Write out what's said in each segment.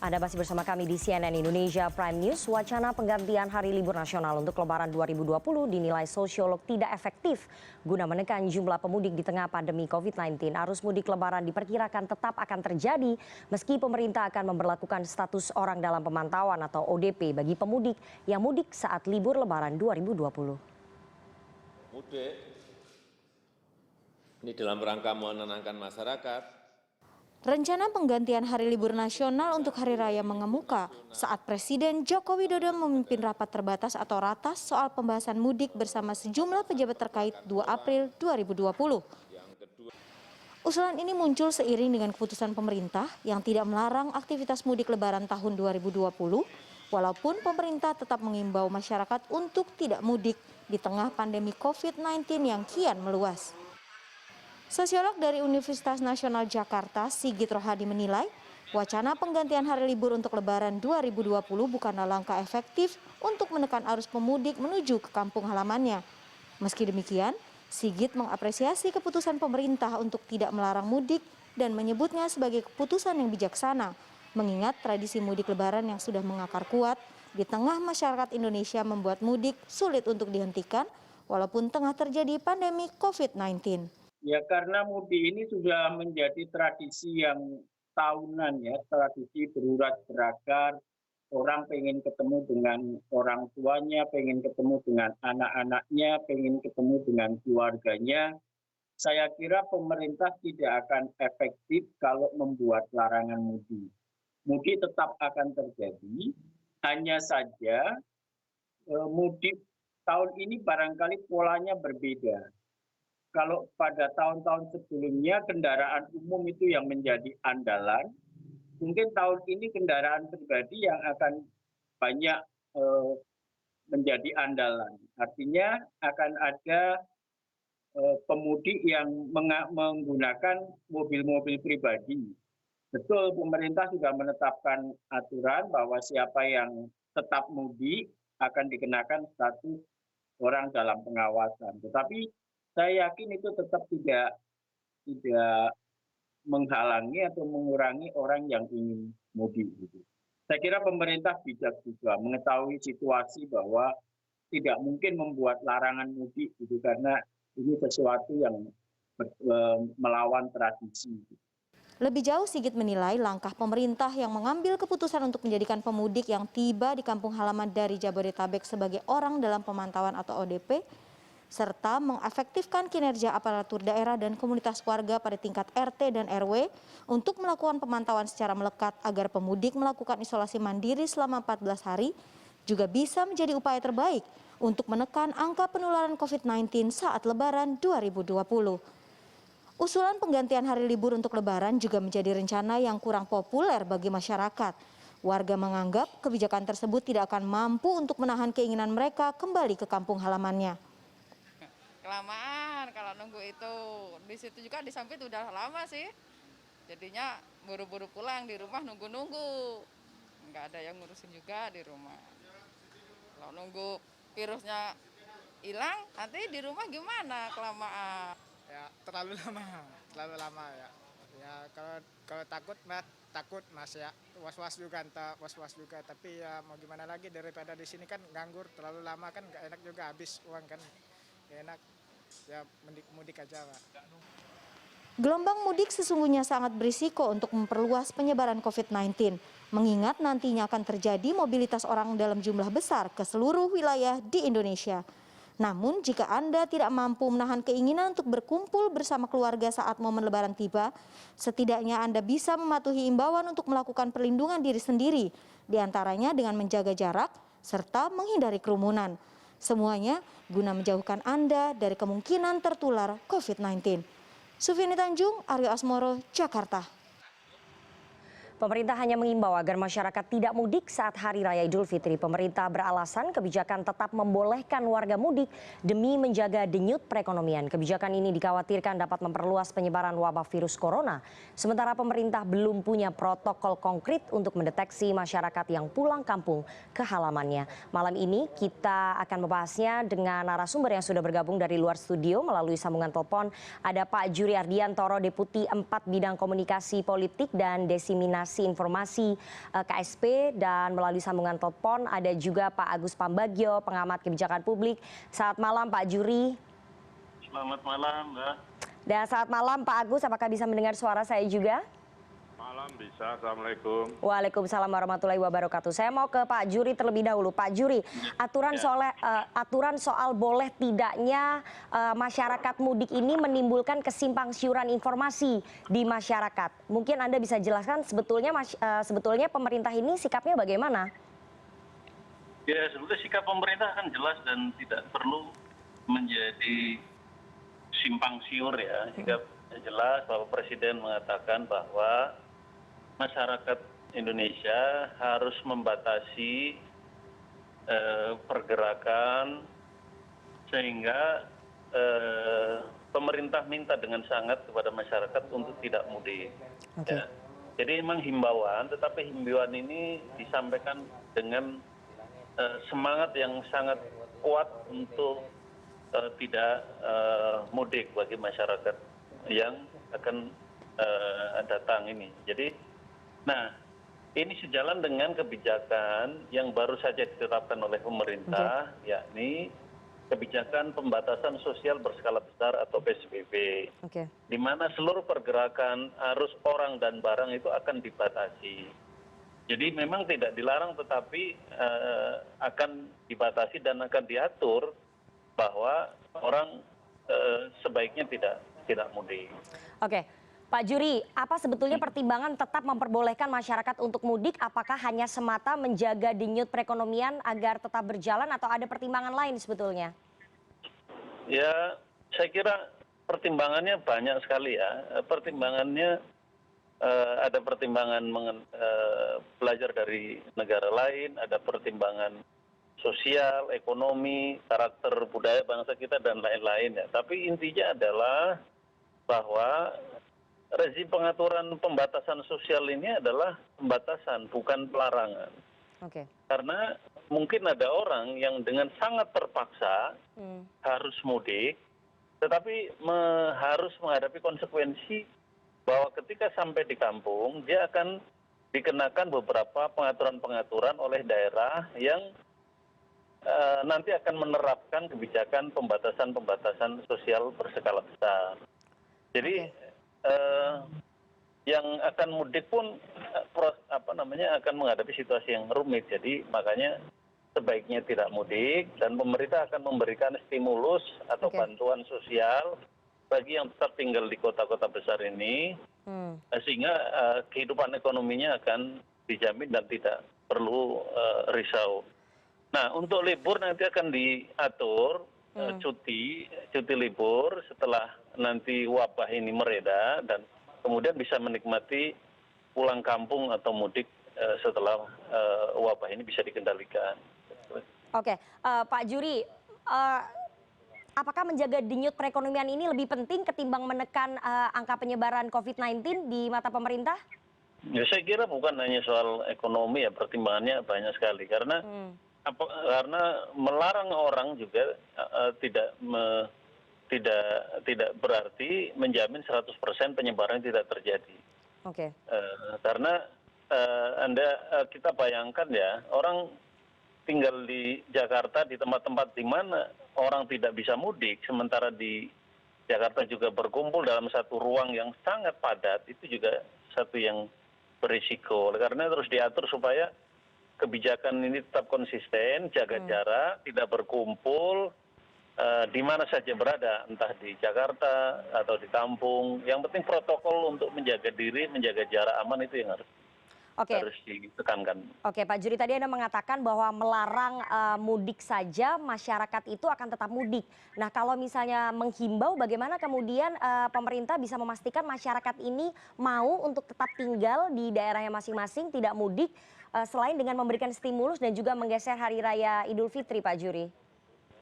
Anda masih bersama kami di CNN Indonesia Prime News. Wacana penggantian hari libur nasional untuk Lebaran 2020 dinilai sosiolog tidak efektif guna menekan jumlah pemudik di tengah pandemi COVID-19. Arus mudik Lebaran diperkirakan tetap akan terjadi meski pemerintah akan memberlakukan status orang dalam pemantauan atau ODP bagi pemudik yang mudik saat libur Lebaran 2020. Mudik ini dalam rangka menenangkan masyarakat. Rencana penggantian hari libur nasional untuk hari raya mengemuka saat Presiden Joko Widodo memimpin rapat terbatas atau ratas soal pembahasan mudik bersama sejumlah pejabat terkait 2 April 2020. Usulan ini muncul seiring dengan keputusan pemerintah yang tidak melarang aktivitas mudik Lebaran tahun 2020, walaupun pemerintah tetap mengimbau masyarakat untuk tidak mudik di tengah pandemi COVID-19 yang kian meluas. Sosiolog dari Universitas Nasional Jakarta, Sigit Rohadi menilai, wacana penggantian hari libur untuk Lebaran 2020 bukanlah langkah efektif untuk menekan arus pemudik menuju ke kampung halamannya. Meski demikian, Sigit mengapresiasi keputusan pemerintah untuk tidak melarang mudik dan menyebutnya sebagai keputusan yang bijaksana, mengingat tradisi mudik Lebaran yang sudah mengakar kuat di tengah masyarakat Indonesia membuat mudik sulit untuk dihentikan walaupun tengah terjadi pandemi COVID-19. Ya, karena mudik ini sudah menjadi tradisi yang tahunan ya, tradisi berurat berakar. Orang pengen ketemu dengan orang tuanya, pengen ketemu dengan anak-anaknya, pengen ketemu dengan keluarganya. Saya kira pemerintah tidak akan efektif kalau membuat larangan mudik. Mudik tetap akan terjadi, hanya saja mudik tahun ini barangkali polanya berbeda. Kalau pada tahun-tahun sebelumnya kendaraan umum itu yang menjadi andalan, mungkin tahun ini kendaraan pribadi yang akan banyak menjadi andalan. Artinya akan ada pemudik yang menggunakan mobil-mobil pribadi. Betul, pemerintah sudah menetapkan aturan bahwa siapa yang tetap mudik akan dikenakan status orang dalam pengawasan. Tetapi saya yakin itu tetap tidak menghalangi atau mengurangi orang yang ingin mudik. Saya kira pemerintah bijak juga mengetahui situasi bahwa tidak mungkin membuat larangan mudik karena ini sesuatu yang melawan tradisi. Lebih jauh, Sigit menilai langkah pemerintah yang mengambil keputusan untuk menjadikan pemudik yang tiba di kampung halaman dari Jabodetabek sebagai orang dalam pemantauan atau ODP, serta mengefektifkan kinerja aparatur daerah dan komunitas warga pada tingkat RT dan RW untuk melakukan pemantauan secara melekat agar pemudik melakukan isolasi mandiri selama 14 hari, juga bisa menjadi upaya terbaik untuk menekan angka penularan COVID-19 saat Lebaran 2020. Usulan penggantian hari libur untuk Lebaran juga menjadi rencana yang kurang populer bagi masyarakat. Warga menganggap kebijakan tersebut tidak akan mampu untuk menahan keinginan mereka kembali ke kampung halamannya. Kelamaan kalau nunggu itu, di situ juga di Sampit udah lama sih, jadinya buru-buru pulang, di rumah nunggu-nunggu, nggak ada yang ngurusin juga di rumah. Kalau nunggu virusnya hilang, nanti di rumah gimana kelamaan? Ya terlalu lama ya. Ya kalau takut mas ya, was-was juga, tapi ya mau gimana lagi, daripada di sini kan nganggur terlalu lama kan nggak enak juga, habis uang kan. Enak ya, mudik aja Pak. Gelombang mudik sesungguhnya sangat berisiko untuk memperluas penyebaran COVID-19, mengingat nantinya akan terjadi mobilitas orang dalam jumlah besar ke seluruh wilayah di Indonesia. Namun jika Anda tidak mampu menahan keinginan untuk berkumpul bersama keluarga saat momen Lebaran tiba, setidaknya Anda bisa mematuhi imbauan untuk melakukan perlindungan diri sendiri, diantaranya dengan menjaga jarak serta menghindari kerumunan. Semuanya guna menjauhkan Anda dari kemungkinan tertular COVID-19. Sufiani Tanjung, Aryo Asmoro, Jakarta. Pemerintah hanya mengimbau agar masyarakat tidak mudik saat Hari Raya Idul Fitri. Pemerintah beralasan kebijakan tetap membolehkan warga mudik demi menjaga denyut perekonomian. Kebijakan ini dikhawatirkan dapat memperluas penyebaran wabah virus corona. Sementara pemerintah belum punya protokol konkret untuk mendeteksi masyarakat yang pulang kampung ke halamannya. Malam ini kita akan membahasnya dengan narasumber yang sudah bergabung dari luar studio melalui sambungan telepon. Ada Pak Juri Ardiantoro, Deputi 4 Bidang Komunikasi Politik dan Diseminasi redaksi informasi KSP, dan melalui sambungan telepon ada juga Pak Agus Pambagio, pengamat kebijakan publik. Selamat malam Pak Juri. Selamat malam, Mbak. Dan selamat malam Pak Agus, apakah bisa mendengar suara saya juga? Malam bisa, Assalamualaikum. Waalaikumsalam warahmatullahi wabarakatuh. Saya mau ke Pak Juri terlebih dahulu. Pak Juri, aturan soal boleh tidaknya masyarakat mudik ini menimbulkan kesimpang siuran informasi di masyarakat. Mungkin Anda bisa jelaskan sebetulnya pemerintah ini sikapnya bagaimana? Ya, sebetulnya sikap pemerintah kan jelas dan tidak perlu menjadi simpang siur ya. Sikap jelas bahwa Presiden mengatakan bahwa masyarakat Indonesia harus membatasi pergerakan sehingga pemerintah minta dengan sangat kepada masyarakat untuk tidak mudik. Oke. Ya. Jadi memang himbauan, tetapi himbauan ini disampaikan dengan semangat yang sangat kuat untuk tidak mudik bagi masyarakat yang akan datang ini. Jadi, nah ini sejalan dengan kebijakan yang baru saja ditetapkan oleh pemerintah, yakni kebijakan pembatasan sosial berskala besar atau PSBB, di mana seluruh pergerakan arus orang dan barang itu akan dibatasi. Jadi memang tidak dilarang, tetapi akan dibatasi dan akan diatur bahwa orang sebaiknya tidak mudik. Oke, Pak Juri, apa sebetulnya pertimbangan tetap memperbolehkan masyarakat untuk mudik? Apakah hanya semata menjaga denyut perekonomian agar tetap berjalan atau ada pertimbangan lain sebetulnya? Ya, saya kira pertimbangannya banyak sekali ya. Pertimbangannya ada pertimbangan belajar dari negara lain, ada pertimbangan sosial, ekonomi, karakter budaya bangsa kita dan lain-lain ya. Tapi intinya adalah bahwa rezim pengaturan pembatasan sosial ini adalah pembatasan, bukan pelarangan. Karena mungkin ada orang yang dengan sangat terpaksa harus mudik, tetapi harus menghadapi konsekuensi bahwa ketika sampai di kampung, dia akan dikenakan beberapa pengaturan-pengaturan oleh daerah yang nanti akan menerapkan kebijakan pembatasan-pembatasan sosial berskala besar. Jadi yang akan mudik pun akan menghadapi situasi yang rumit. Jadi makanya sebaiknya tidak mudik dan pemerintah akan memberikan stimulus atau bantuan sosial bagi yang tetap tinggal di kota-kota besar ini, sehingga kehidupan ekonominya akan dijamin dan tidak perlu risau. Nah, untuk libur nanti akan diatur cuti libur setelah nanti wabah ini mereda dan kemudian bisa menikmati pulang kampung atau mudik setelah wabah ini bisa dikendalikan. Oke, Pak Juri, apakah menjaga denyut perekonomian ini lebih penting ketimbang menekan angka penyebaran COVID-19 di mata pemerintah? Ya, saya kira bukan hanya soal ekonomi ya, pertimbangannya banyak sekali karena melarang orang juga tidak berarti menjamin 100% penyebaran tidak terjadi. Karena kita bayangkan ya, orang tinggal di Jakarta di tempat-tempat di mana orang tidak bisa mudik, sementara di Jakarta juga berkumpul dalam satu ruang yang sangat padat, itu juga satu yang berisiko. Oleh karena terus diatur supaya kebijakan ini tetap konsisten, jaga jarak, tidak berkumpul, di mana saja berada, entah di Jakarta atau di kampung. Yang penting protokol untuk menjaga diri, menjaga jarak aman itu yang harus ditekankan. Oke, Pak Juri, tadi Anda mengatakan bahwa melarang mudik saja masyarakat itu akan tetap mudik. Nah, kalau misalnya menghimbau, bagaimana kemudian pemerintah bisa memastikan masyarakat ini mau untuk tetap tinggal di daerahnya masing-masing, tidak mudik, selain dengan memberikan stimulus dan juga menggeser Hari Raya Idul Fitri, Pak Juri?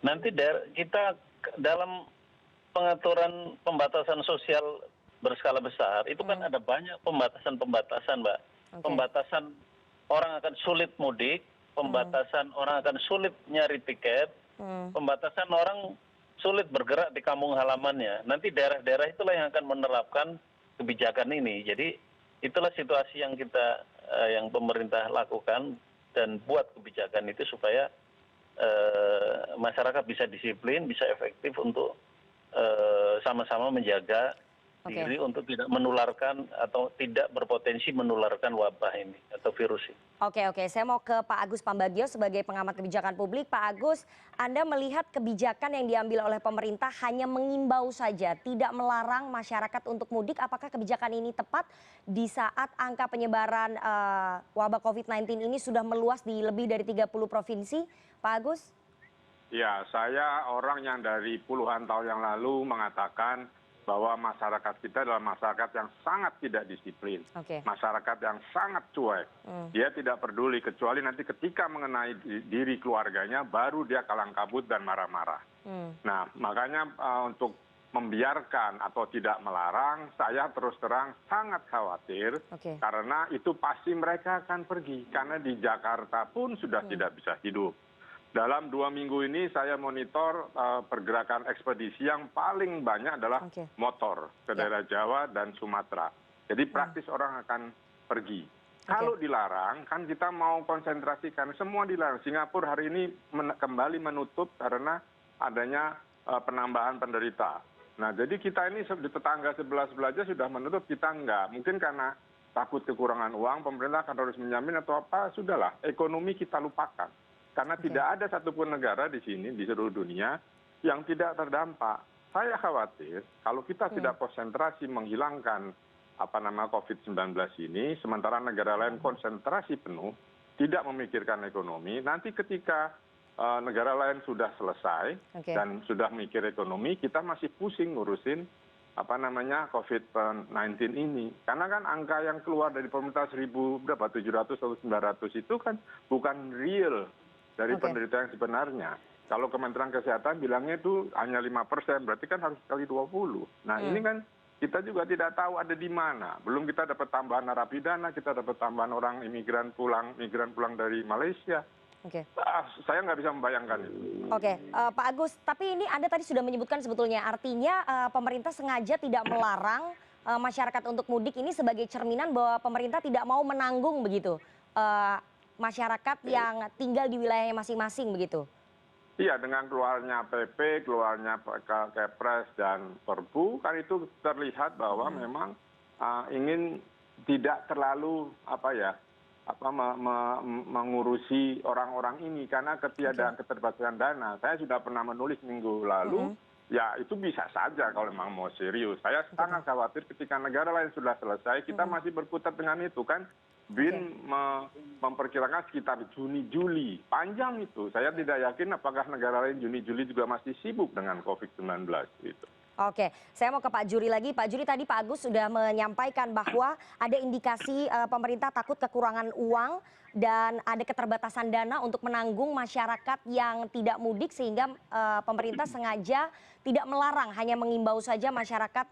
Nanti kita dalam pengaturan pembatasan sosial berskala besar, itu kan ada banyak pembatasan-pembatasan, Mbak. Pembatasan orang akan sulit mudik, pembatasan orang akan sulit nyari tiket, pembatasan orang sulit bergerak di kampung halamannya. Nanti daerah-daerah itulah yang akan menerapkan kebijakan ini. Jadi itulah situasi yang yang pemerintah lakukan dan buat kebijakan itu supaya masyarakat bisa disiplin, bisa efektif untuk sama-sama menjaga diri untuk tidak menularkan atau tidak berpotensi menularkan wabah ini atau virus ini. Oke, saya mau ke Pak Agus Pambagio sebagai pengamat kebijakan publik. Pak Agus, Anda melihat kebijakan yang diambil oleh pemerintah hanya mengimbau saja, tidak melarang masyarakat untuk mudik. Apakah kebijakan ini tepat di saat angka penyebaran wabah COVID-19 ini sudah meluas di lebih dari 30 provinsi? Pak Agus? Ya, saya orang yang dari puluhan tahun yang lalu mengatakan bahwa masyarakat kita adalah masyarakat yang sangat tidak disiplin, masyarakat yang sangat cuek. Dia tidak peduli kecuali nanti ketika mengenai diri keluarganya baru dia kalang kabut dan marah-marah. Nah, makanya untuk membiarkan atau tidak melarang, saya terus terang sangat khawatir karena itu pasti mereka akan pergi karena di Jakarta pun sudah tidak bisa hidup. Dalam 2 minggu ini saya monitor pergerakan ekspedisi yang paling banyak adalah motor ke daerah Jawa dan Sumatera. Jadi praktis orang akan pergi. Kalau dilarang, kan kita mau konsentrasikan, semua dilarang. Singapura hari ini kembali menutup karena adanya penambahan penderita. Nah, jadi kita ini di tetangga sebelah-sebelah aja sudah menutup, kita enggak. Mungkin karena takut kekurangan uang, pemerintah akan harus menjamin atau apa, sudahlah, ekonomi kita lupakan. Karena tidak ada satupun negara di sini, di seluruh dunia, yang tidak terdampak. Saya khawatir kalau kita tidak konsentrasi menghilangkan COVID-19 ini, sementara negara lain konsentrasi penuh, tidak memikirkan ekonomi, nanti ketika negara lain sudah selesai dan sudah mikir ekonomi, kita masih pusing ngurusin COVID-19 ini. Karena kan angka yang keluar dari pemerintah 700 atau 900 itu kan bukan real dari penderita yang sebenarnya. Kalau Kementerian Kesehatan bilangnya itu hanya 5%, berarti kan harus kali 20. Nah ini kan kita juga tidak tahu ada di mana. Belum kita dapat tambahan narapidana, kita dapat tambahan orang migran pulang dari Malaysia. Saya nggak bisa membayangkan itu. Pak Agus, tapi ini Anda tadi sudah menyebutkan sebetulnya artinya pemerintah sengaja tidak melarang masyarakat untuk mudik ini sebagai cerminan bahwa pemerintah tidak mau menanggung begitu masyarakat yang tinggal di wilayahnya masing-masing begitu? Iya, dengan keluarnya PP, keluarnya Kepres dan Perpu, kan itu terlihat bahwa memang ingin tidak terlalu mengurusi orang-orang ini karena ketiadaan keterbatasan dana. Saya sudah pernah menulis minggu lalu, ya itu bisa saja kalau memang mau serius. Saya sangat khawatir ketika negara lain sudah selesai, kita masih berkutat dengan itu kan. BIN memperkirakan sekitar Juni-Juli, panjang itu. Saya tidak yakin apakah negara lain Juni-Juli juga masih sibuk dengan COVID-19 gitu. Saya mau ke Pak Juri lagi. Pak Juri, tadi Pak Agus sudah menyampaikan bahwa ada indikasi pemerintah takut kekurangan uang dan ada keterbatasan dana untuk menanggung masyarakat yang tidak mudik sehingga pemerintah sengaja tidak melarang, hanya mengimbau saja masyarakat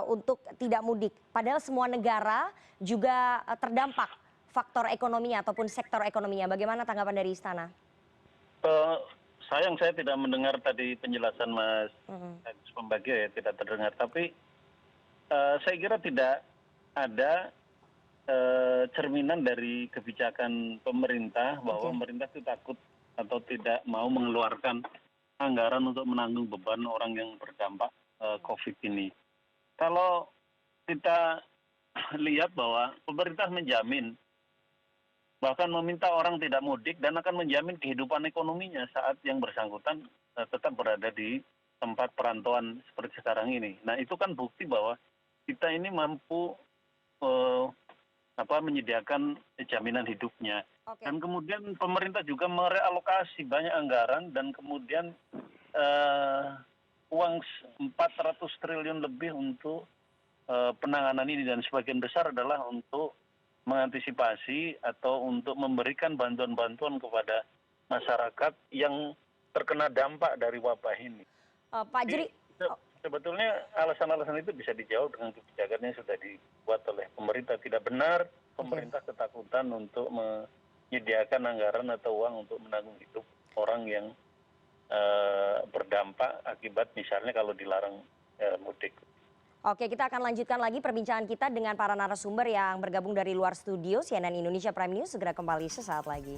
untuk tidak mudik. Padahal semua negara juga terdampak faktor ekonominya ataupun sektor ekonominya. Bagaimana tanggapan dari Istana? Sayang saya tidak mendengar tadi penjelasan Mas Agus Pambagio ya, tidak terdengar. Tapi saya kira tidak ada cerminan dari kebijakan pemerintah bahwa pemerintah itu takut atau tidak mau mengeluarkan anggaran untuk menanggung beban orang yang berdampak COVID ini. Kalau kita lihat bahwa pemerintah menjamin bahkan meminta orang tidak mudik dan akan menjamin kehidupan ekonominya saat yang bersangkutan tetap berada di tempat perantauan seperti sekarang ini. Nah itu kan bukti bahwa kita ini mampu menyediakan jaminan hidupnya. Dan kemudian pemerintah juga merealokasi banyak anggaran dan kemudian uang 400 triliun lebih untuk penanganan ini dan sebagian besar adalah untuk mengantisipasi atau untuk memberikan bantuan-bantuan kepada masyarakat yang terkena dampak dari wabah ini. Pak Juri, sebetulnya alasan-alasan itu bisa dijawab dengan kebijakan yang sudah dibuat oleh pemerintah. Tidak benar pemerintah ketakutan untuk menyediakan anggaran atau uang untuk menanggung hidup orang yang berdampak akibat misalnya kalau dilarang mudik. Oke, kita akan lanjutkan lagi perbincangan kita dengan para narasumber yang bergabung dari luar studio. CNN Indonesia Prime News segera kembali sesaat lagi.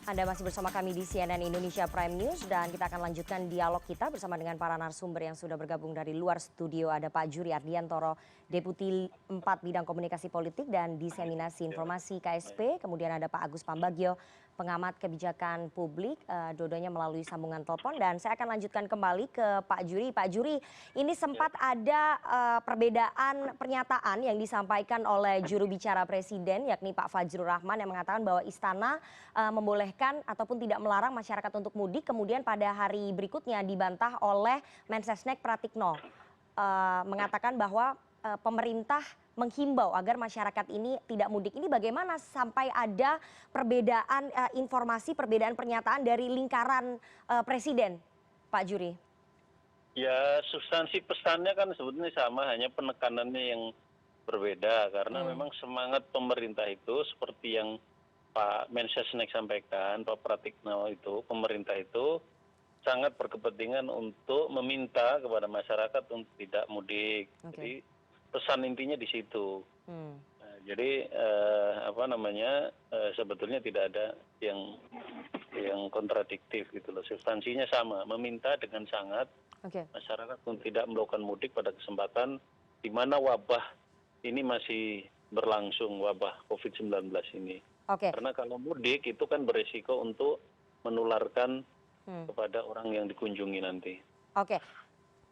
Anda masih bersama kami di CNN Indonesia Prime News dan kita akan lanjutkan dialog kita bersama dengan para narasumber yang sudah bergabung dari luar studio. Ada Pak Juri Ardiantoro, Deputi 4 Bidang Komunikasi Politik dan Diseminasi Informasi KSP. Kemudian ada Pak Agus Pambagio, pengamat kebijakan publik, dua-duanya melalui sambungan telepon. Dan saya akan lanjutkan kembali ke Pak Juri. Pak Juri, ini sempat ada perbedaan pernyataan yang disampaikan oleh juru bicara Presiden, yakni Pak Fajrul Rahman, yang mengatakan bahwa Istana membolehkan ataupun tidak melarang masyarakat untuk mudik. Kemudian pada hari berikutnya dibantah oleh Mensesnek Pratikno, mengatakan bahwa pemerintah menghimbau agar masyarakat ini tidak mudik. Ini bagaimana sampai ada perbedaan informasi, perbedaan pernyataan dari lingkaran Presiden, Pak Juri? Ya, substansi pesannya kan sebetulnya sama, hanya penekanannya yang berbeda. Karena memang semangat pemerintah itu seperti yang Pak Mensesnek sampaikan, Pak Pratikno itu, pemerintah itu sangat berkepentingan untuk meminta kepada masyarakat untuk tidak mudik. Jadi pesan intinya di situ. Nah, jadi sebetulnya tidak ada yang kontradiktif gitu loh. Substansinya sama, meminta dengan sangat masyarakat untuk tidak melakukan mudik pada kesempatan di mana wabah ini masih berlangsung, wabah COVID-19 ini. Karena kalau mudik itu kan beresiko untuk menularkan kepada orang yang dikunjungi nanti.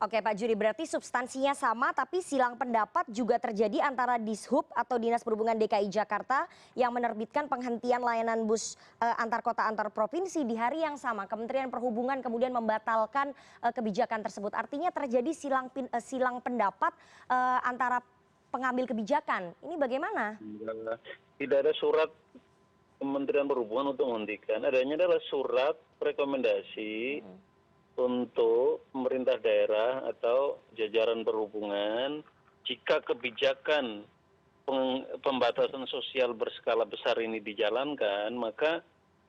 Oke Pak Juri, berarti substansinya sama tapi silang pendapat juga terjadi antara Dishub atau Dinas Perhubungan DKI Jakarta yang menerbitkan penghentian layanan bus antar kota antar provinsi di hari yang sama. Kementerian Perhubungan kemudian membatalkan kebijakan tersebut. Artinya terjadi silang pendapat antara pengambil kebijakan. Ini bagaimana? Tidak ada surat Kementerian Perhubungan untuk menghentikan. Adanya adalah surat rekomendasi untuk pemerintah daerah atau jajaran perhubungan, jika kebijakan pembatasan sosial berskala besar ini dijalankan, maka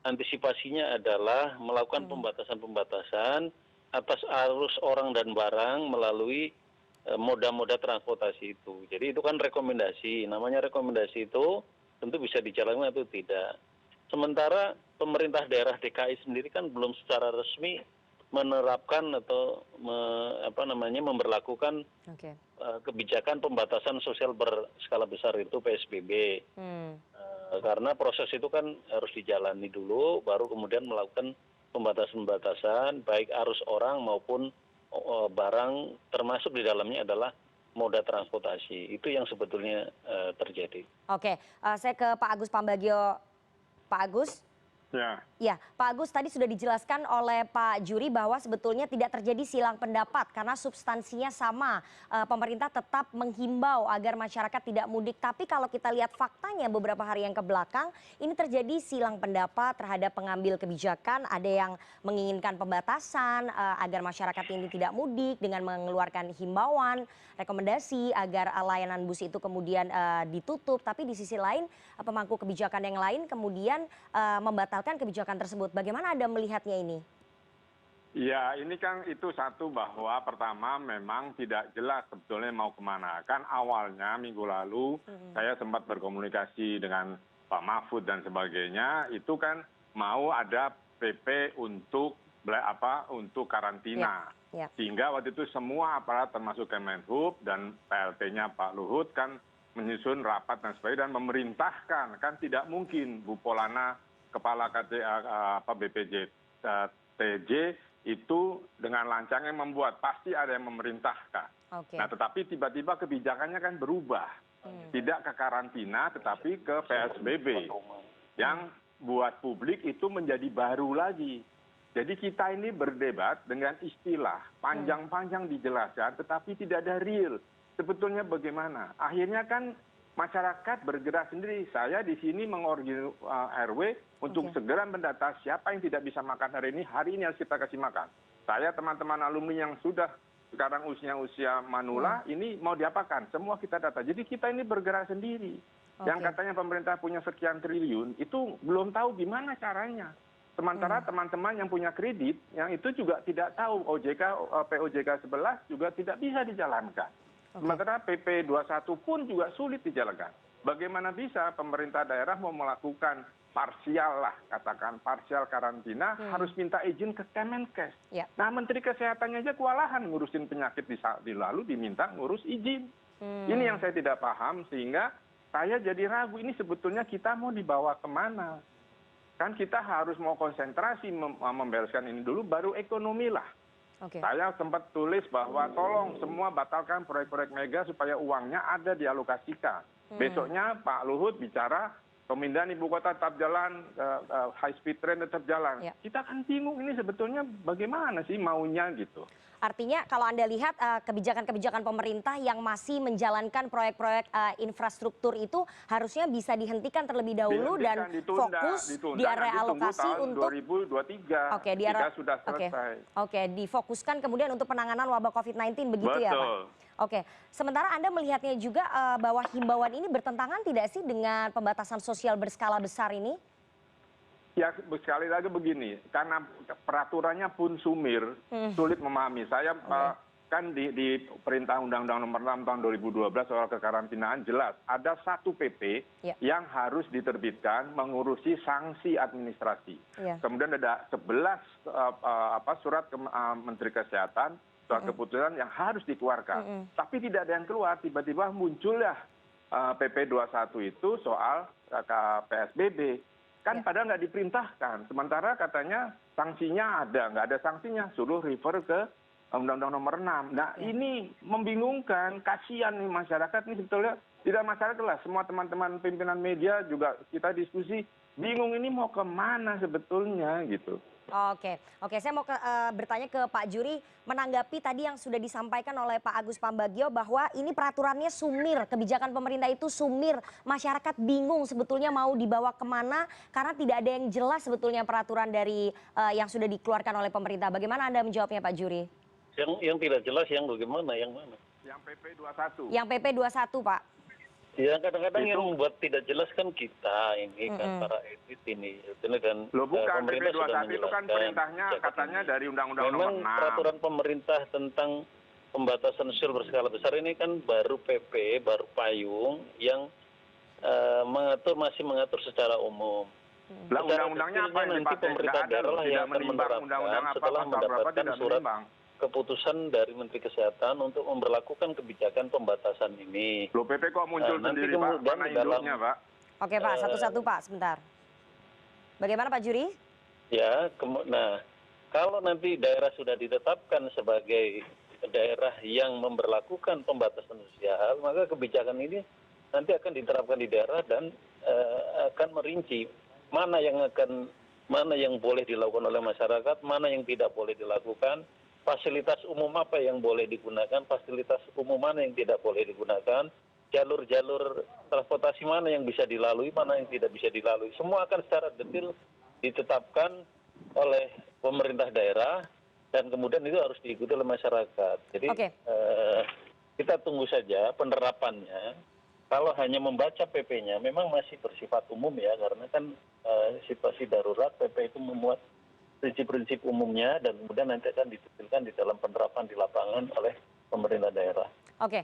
antisipasinya adalah melakukan pembatasan-pembatasan atas arus orang dan barang melalui moda-moda transportasi itu. Jadi itu kan rekomendasi. Namanya rekomendasi itu tentu bisa dijalankan atau tidak. Sementara pemerintah daerah DKI sendiri kan belum secara resmi menerapkan atau memberlakukan kebijakan pembatasan sosial berskala besar itu PSBB. Karena proses itu kan harus dijalani dulu, baru kemudian melakukan pembatasan-pembatasan baik arus orang maupun barang, termasuk di dalamnya adalah moda transportasi. Itu yang sebetulnya terjadi. Saya ke Pak Agus Pambagio. Pak Agus? Ya, Pak Agus, tadi sudah dijelaskan oleh Pak Juri bahwa sebetulnya tidak terjadi silang pendapat karena substansinya sama. Pemerintah tetap menghimbau agar masyarakat tidak mudik. Tapi kalau kita lihat faktanya beberapa hari yang kebelakang, ini terjadi silang pendapat terhadap pengambil kebijakan. Ada yang menginginkan pembatasan agar masyarakat ini tidak mudik dengan mengeluarkan himbauan, rekomendasi agar layanan bus itu kemudian ditutup. Tapi di sisi lain, pemangku kebijakan yang lain kemudian membatalkan kebijakan tersebut. Bagaimana Anda melihatnya ini? Ya, ini kan itu satu bahwa pertama memang tidak jelas sebetulnya mau kemana. Kan awalnya minggu lalu saya sempat berkomunikasi dengan Pak Mahfud dan sebagainya. Itu kan mau ada PP untuk karantina. Sehingga waktu itu semua aparat termasuk Kemenhub dan PLT-nya Pak Luhut kan menyusun rapat dan sebagainya dan memerintahkan. Kan tidak mungkin Bu Polana, Kepala BPJTJ itu dengan lancangnya membuat, pasti ada yang memerintahkan. Nah tetapi tiba-tiba kebijakannya kan berubah. Tidak ke karantina tetapi ke PSBB. Yang buat publik itu menjadi baru lagi. Jadi kita ini berdebat dengan istilah, panjang-panjang dijelaskan tetapi tidak ada real. Sebetulnya bagaimana? Akhirnya kan masyarakat bergerak sendiri. Saya di sini mengorganisasi RW untuk segera mendata siapa yang tidak bisa makan hari ini harus kita kasih makan. Saya teman-teman alumni yang sudah sekarang usia manula ini mau diapakan? Semua kita data. Jadi kita ini bergerak sendiri. Yang katanya pemerintah punya sekian triliun, itu belum tahu gimana caranya. Sementara teman-teman yang punya kredit, yang itu juga tidak tahu POJK 11 juga tidak bisa dijalankan. Sementara PP 21 pun juga sulit dijalankan. Bagaimana bisa pemerintah daerah mau melakukan parsial lah, katakan parsial karantina, harus minta izin ke Kemenkes. Nah, Menteri Kesehatannya aja kewalahan ngurusin penyakit lalu diminta ngurus izin. Ini yang saya tidak paham, sehingga saya jadi ragu ini sebetulnya kita mau dibawa kemana. Kan kita harus mau konsentrasi membereskan ini dulu, baru ekonomi lah. Saya sempat tulis bahwa tolong semua batalkan proyek-proyek mega supaya uangnya ada dialokasikan. Besoknya Pak Luhut bicara pemindahan ibu kota tetap jalan, high speed train tetap jalan. Kita kan bingung ini sebetulnya bagaimana sih maunya gitu. Artinya kalau Anda lihat kebijakan-kebijakan pemerintah yang masih menjalankan proyek-proyek infrastruktur itu harusnya bisa dihentikan terlebih dahulu dan fokus di area alokasi untuk 2023 Oke, jika sudah selesai. Oke, difokuskan kemudian untuk penanganan wabah COVID-19 begitu ya Pak? Oke, sementara Anda melihatnya juga bahwa himbauan ini bertentangan tidak sih dengan pembatasan sosial berskala besar ini? Ya sekali lagi begini, karena peraturannya pun sumir, sulit memahami. Saya kan di Perintah Undang-Undang Nomor 6 Tahun 2012 soal kekarantinaan jelas ada satu PP yang harus diterbitkan mengurusi sanksi administrasi. Kemudian ada 11 surat Menteri Kesehatan, surat keputusan yang harus dikeluarkan. Tapi tidak ada yang keluar, tiba-tiba muncullah PP 21 itu soal PSBB. Kan padahal nggak diperintahkan, sementara katanya sanksinya ada, nggak ada sanksinya, suruh refer ke Undang-Undang Nomor 6. Nah ini membingungkan, kasihan nih masyarakat, ini sebetulnya tidak masyarakat lah, semua teman-teman pimpinan media juga kita diskusi, bingung ini mau kemana sebetulnya gitu. Oke, saya mau bertanya ke Pak Juri, menanggapi tadi yang sudah disampaikan oleh Pak Agus Pambagio bahwa ini peraturannya sumir, kebijakan pemerintah itu sumir, masyarakat bingung sebetulnya mau dibawa kemana karena tidak ada yang jelas sebetulnya peraturan dari yang sudah dikeluarkan oleh pemerintah. Bagaimana Anda menjawabnya Pak Juri? Yang tidak jelas yang bagaimana, yang mana? Yang PP 21. Yang PP 21 Pak. Ya kadang-kadang yang membuat tidak jelas kan kita ini kan para elit ini dan Loh bukan, PP pemerintah 21 itu kan perintahnya katanya dari Undang-Undang Nomor 6. Memang peraturan pemerintah tentang pembatasan sosial berskala besar ini kan baru PP, baru payung yang masih mengatur secara umum. Lah undang-undangnya apa yang nanti pemerintah daerah yang akan menerapkan setelah mendapatkan surat keputusan dari Menteri Kesehatan untuk memberlakukan kebijakan pembatasan ini. Loh PP kok muncul sendiri Pak? Mana induknya Pak? Oke Pak, satu-satu Pak, sebentar. Bagaimana Pak Juri? Ya, nah kalau nanti daerah sudah ditetapkan sebagai daerah yang memberlakukan pembatasan sosial, maka kebijakan ini nanti akan diterapkan di daerah dan akan merinci mana yang boleh dilakukan oleh masyarakat, mana yang tidak boleh dilakukan. Fasilitas umum apa yang boleh digunakan, fasilitas umum mana yang tidak boleh digunakan, jalur-jalur transportasi mana yang bisa dilalui, mana yang tidak bisa dilalui. Semua akan secara detail ditetapkan oleh pemerintah daerah dan kemudian itu harus diikuti oleh masyarakat. Jadi kita tunggu saja penerapannya. Kalau hanya membaca PP-nya memang masih bersifat umum ya, karena kan situasi darurat PP itu memuat prinsip-prinsip umumnya dan kemudian nanti akan didetailkan di dalam penerapan di lapangan oleh pemerintah daerah. Oke,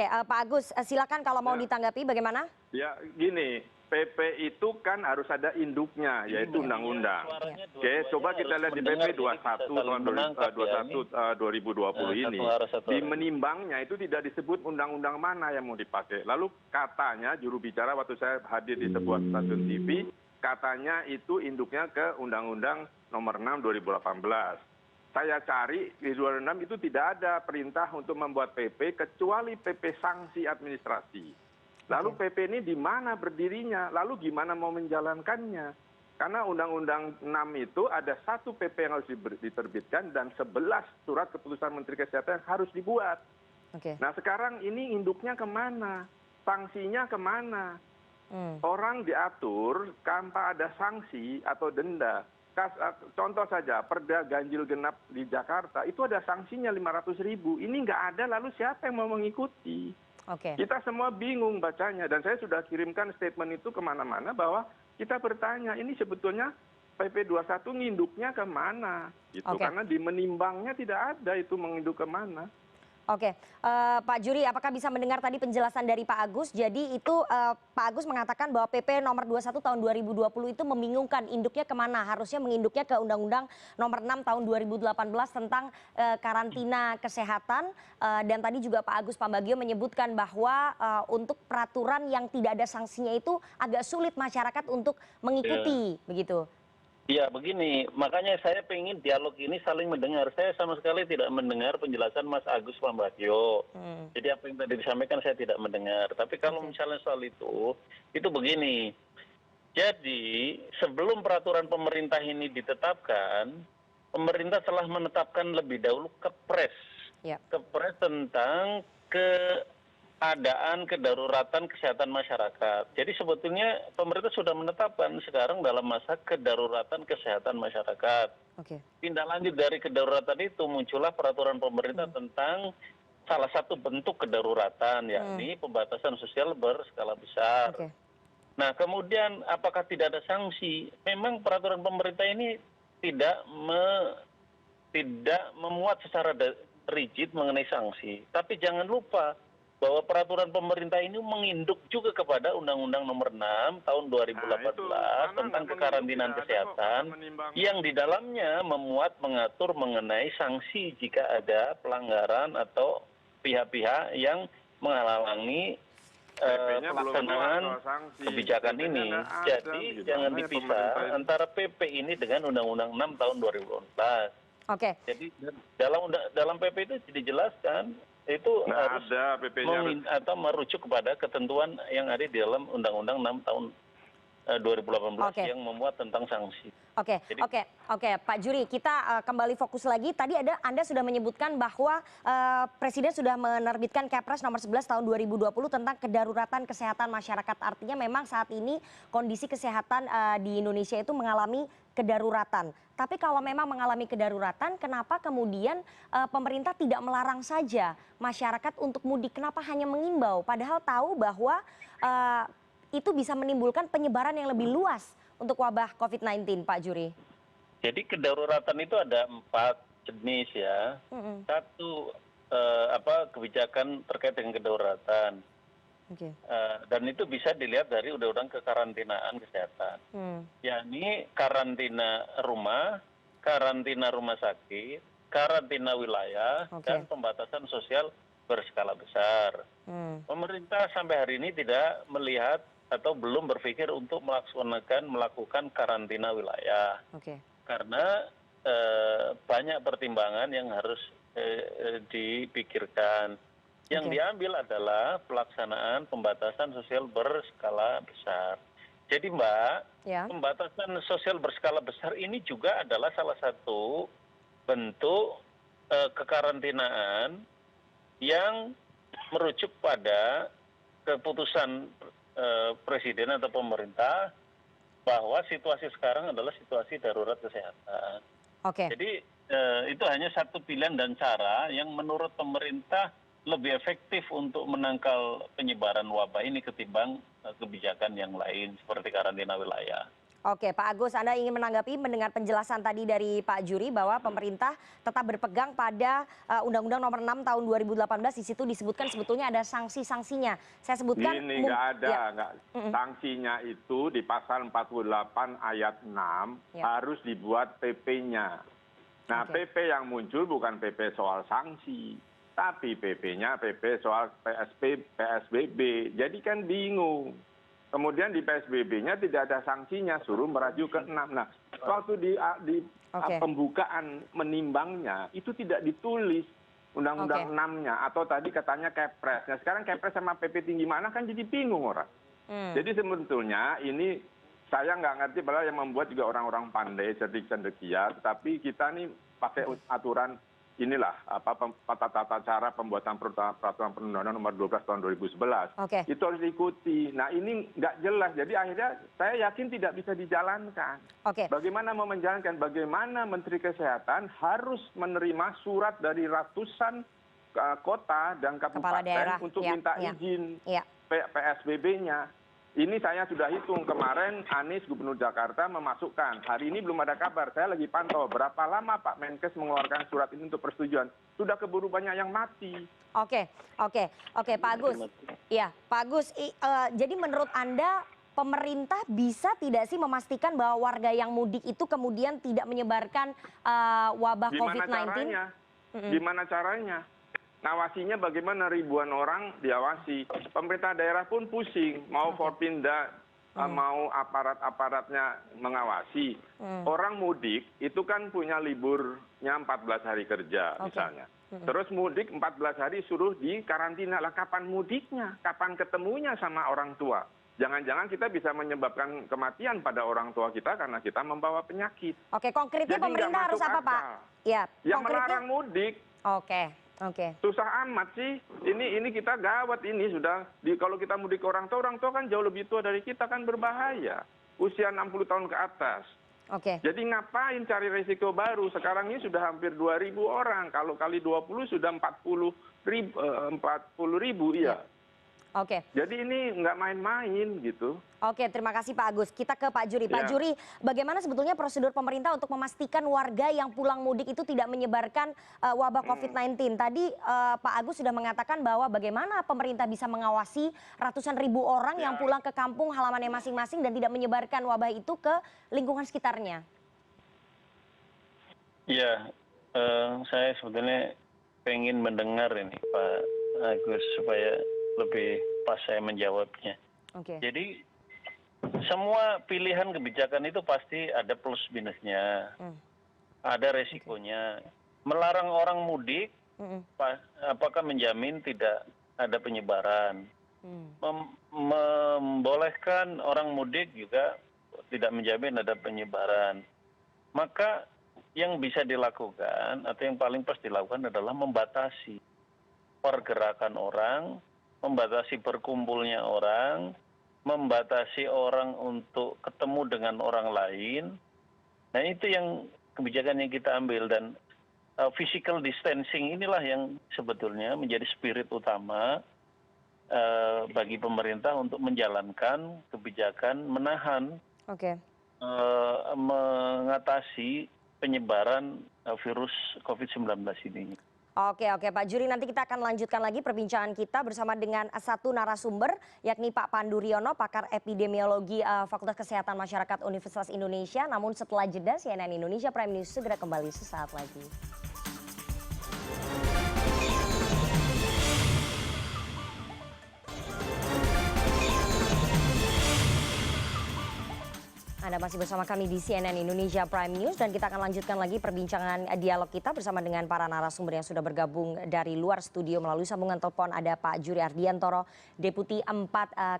Pak Agus, silakan kalau mau ditanggapi bagaimana? Ya gini, PP itu kan harus ada induknya, yaitu undang-undang. Oke, coba kita lihat di PP 21 tahun 2020 ini. Di menimbangnya itu tidak disebut undang-undang mana yang mau dipakai. Lalu katanya juru bicara waktu saya hadir di sebuah stasiun TV, katanya itu induknya ke Undang-Undang Nomor 6 2018. Saya cari di 26 itu tidak ada perintah untuk membuat PP kecuali PP sanksi administrasi. Lalu PP ini di mana berdirinya? Lalu gimana mau menjalankannya? Karena Undang-Undang 6 itu ada satu PP yang harus diterbitkan dan 11 surat keputusan Menteri Kesehatan yang harus dibuat. Nah sekarang ini induknya kemana? Sanksinya kemana? Orang diatur tanpa ada sanksi atau denda. Contoh saja, perda ganjil genap di Jakarta itu ada sanksinya 500.000. Ini nggak ada, lalu siapa yang mau mengikuti? Oke. Kita semua bingung bacanya, dan saya sudah kirimkan statement itu kemana-mana bahwa kita bertanya, ini sebetulnya PP 21 nginduknya kemana? Gitu. Oke. Karena di menimbangnya tidak ada itu menginduk kemana. Oke, Pak Juri, apakah bisa mendengar tadi penjelasan dari Pak Agus? Jadi itu Pak Agus mengatakan bahwa PP nomor 21 tahun 2020 itu membingungkan, induknya kemana? Harusnya menginduknya ke Undang-Undang nomor 6 tahun 2018 tentang karantina kesehatan. Dan tadi juga Pak Agus Pambagio menyebutkan bahwa untuk peraturan yang tidak ada sanksinya itu agak sulit masyarakat untuk mengikuti, begitu. Ya begini, makanya saya ingin dialog ini saling mendengar. Saya sama sekali tidak mendengar penjelasan Mas Agus Pambagio. Jadi apa yang tadi disampaikan saya tidak mendengar. Tapi kalau misalnya soal itu begini. Jadi sebelum peraturan pemerintah ini ditetapkan, pemerintah telah menetapkan lebih dahulu Kepres. Kepres tentang keadaan kedaruratan kesehatan masyarakat. Jadi sebetulnya pemerintah sudah menetapkan sekarang dalam masa kedaruratan kesehatan masyarakat. Tindak lanjut dari kedaruratan itu muncullah peraturan pemerintah tentang salah satu bentuk kedaruratan, yakni pembatasan sosial berskala besar. Nah kemudian apakah tidak ada sanksi? Memang peraturan pemerintah ini tidak memuat secara rigid mengenai sanksi. Tapi jangan lupa bahwa peraturan pemerintah ini menginduk juga kepada Undang-Undang nomor 6 tahun 2018 tentang kekarantinaan kesehatan yang di dalamnya mengatur mengenai sanksi jika ada pelanggaran atau pihak-pihak yang menghalangi pelaksanaan kebijakan ini. Jadi jangan dipisah antara PP ini dengan Undang-Undang 6 tahun 2018. Jadi dalam PP itu dijelaskan itu harus atau merujuk kepada ketentuan yang ada di dalam Undang-Undang 6 tahun 2018 yang memuat tentang sanksi. Oke, Pak Juri, kita kembali fokus lagi. Tadi Anda sudah menyebutkan bahwa Presiden sudah menerbitkan Kepres nomor 11 tahun 2020 tentang kedaruratan kesehatan masyarakat. Artinya memang saat ini kondisi kesehatan di Indonesia itu mengalami kedaruratan. Tapi kalau memang mengalami kedaruratan, kenapa kemudian pemerintah tidak melarang saja masyarakat untuk mudik? Kenapa hanya mengimbau? Padahal tahu bahwa itu bisa menimbulkan penyebaran yang lebih luas untuk wabah COVID-19, Pak Juri. Jadi kedaruratan itu ada 4 jenis ya. Satu kebijakan terkait dengan kedaruratan. Dan itu bisa dilihat dari Undang-Undang Kekarantinaan Kesehatan. Yakni karantina rumah sakit, karantina wilayah, dan pembatasan sosial berskala besar. Pemerintah sampai hari ini tidak melihat atau belum berpikir untuk melakukan karantina wilayah. Karena banyak pertimbangan yang harus dipikirkan. Yang diambil adalah pelaksanaan pembatasan sosial berskala besar. Jadi Mbak, pembatasan sosial berskala besar ini juga adalah salah satu bentuk kekarantinaan yang merujuk pada keputusan Presiden atau pemerintah bahwa situasi sekarang adalah situasi darurat kesehatan. Jadi itu hanya satu pilihan dan cara yang menurut pemerintah lebih efektif untuk menangkal penyebaran wabah ini ketimbang kebijakan yang lain seperti karantina wilayah. Oke, Pak Agus, Anda ingin menanggapi mendengar penjelasan tadi dari Pak Juri bahwa pemerintah tetap berpegang pada Undang-Undang nomor 6 tahun 2018, di situ disebutkan sebetulnya ada sanksi-sanksinya. Saya sebutkan ini nggak ada, sanksinya itu di pasal 48 ayat 6 harus dibuat PP-nya. Nah, PP yang muncul bukan PP soal sanksi, tapi PP-nya PP soal PSBB. Jadi kan bingung. Kemudian di PSBB-nya tidak ada sanksinya, suruh merajuk ke 6. Nah, waktu di pembukaan menimbangnya itu tidak ditulis Undang-Undang 6-nya atau tadi katanya Kepres. Nah, sekarang Kepres sama PP tinggi mana kan jadi bingung orang. Jadi sebetulnya ini saya nggak ngerti, padahal yang membuat juga orang-orang pandai, cerdik cendekia, tetapi kita nih pakai aturan inilah tata cara pembuatan peraturan perundang-undangan nomor 12 tahun 2011. Itu harus diikuti. Nah ini nggak jelas, jadi akhirnya saya yakin tidak bisa dijalankan. Bagaimana mau menjalankan? Bagaimana Menteri Kesehatan harus menerima surat dari ratusan kota dan daerah. kabupaten untuk Ya, minta ya. izin Ya. PSBB-nya. Ini saya sudah hitung kemarin Anies Gubernur Jakarta memasukkan. Hari ini belum ada kabar. Saya lagi pantau berapa lama Pak Menkes mengeluarkan surat ini untuk persetujuan. Sudah keburu banyak yang mati. Oke, Pak Agus. Ya, Pak Agus. Jadi menurut Anda pemerintah bisa tidak sih memastikan bahwa warga yang mudik itu kemudian tidak menyebarkan wabah COVID-19? Caranya? Gimana caranya? Ngawasinya bagaimana, ribuan orang diawasi. Pemerintah daerah pun pusing, mau Forpinda, mau aparat-aparatnya mengawasi. Orang mudik itu kan punya liburnya 14 hari kerja misalnya. Terus mudik 14 hari suruh di karantina. Lah kapan mudiknya? Kapan ketemunya sama orang tua? Jangan-jangan kita bisa menyebabkan kematian pada orang tua kita karena kita membawa penyakit. Oke, konkretnya Jadi pemerintah harus apa, Pak? Ya, yang konkretnya. melarang mudik. Oke. Susah amat sih. Ini kita gawat ini sudah. Kalau kita mudik ke orang tua kan jauh lebih tua dari kita, kan berbahaya. Usia 60 tahun ke atas. Oke. Jadi ngapain cari risiko baru? Sekarang ini sudah hampir 2.000 orang. Kalau kali 20 sudah 40 ribu, iya. Oke. Jadi ini nggak main-main gitu. Oke, terima kasih Pak Agus. Kita ke Pak Juri. Pak Juri, bagaimana sebetulnya prosedur pemerintah untuk memastikan warga yang pulang mudik itu tidak menyebarkan wabah COVID-19? Tadi Pak Agus sudah mengatakan bahwa bagaimana pemerintah bisa mengawasi ratusan ribu orang yang pulang ke kampung halamannya masing-masing dan tidak menyebarkan wabah itu ke lingkungan sekitarnya. Ya, saya sebetulnya pengen mendengar ini Pak Agus supaya lebih pas saya menjawabnya. Oke. Jadi semua pilihan kebijakan itu pasti ada plus minusnya, ada resikonya. Melarang orang mudik, apakah menjamin tidak ada penyebaran? Membolehkan orang mudik juga tidak menjamin ada penyebaran. Maka yang bisa dilakukan atau yang paling pas dilakukan adalah membatasi pergerakan orang, membatasi berkumpulnya orang, membatasi orang untuk ketemu dengan orang lain. Nah itu yang kebijakan yang kita ambil, dan physical distancing inilah yang sebetulnya menjadi spirit utama bagi pemerintah untuk menjalankan kebijakan menahan, mengatasi penyebaran virus COVID-19 ini. Oke, Pak Juri, nanti kita akan lanjutkan lagi perbincangan kita bersama dengan satu narasumber, yakni Pak Pandu Riono, pakar epidemiologi Fakultas Kesehatan Masyarakat Universitas Indonesia. Namun setelah jeda, CNN Indonesia Prime News segera kembali sesaat lagi. Anda masih bersama kami di CNN Indonesia Prime News dan kita akan lanjutkan lagi perbincangan dialog kita bersama dengan para narasumber yang sudah bergabung dari luar studio melalui sambungan telepon. Ada Pak Juri Ardiantoro, Deputi 4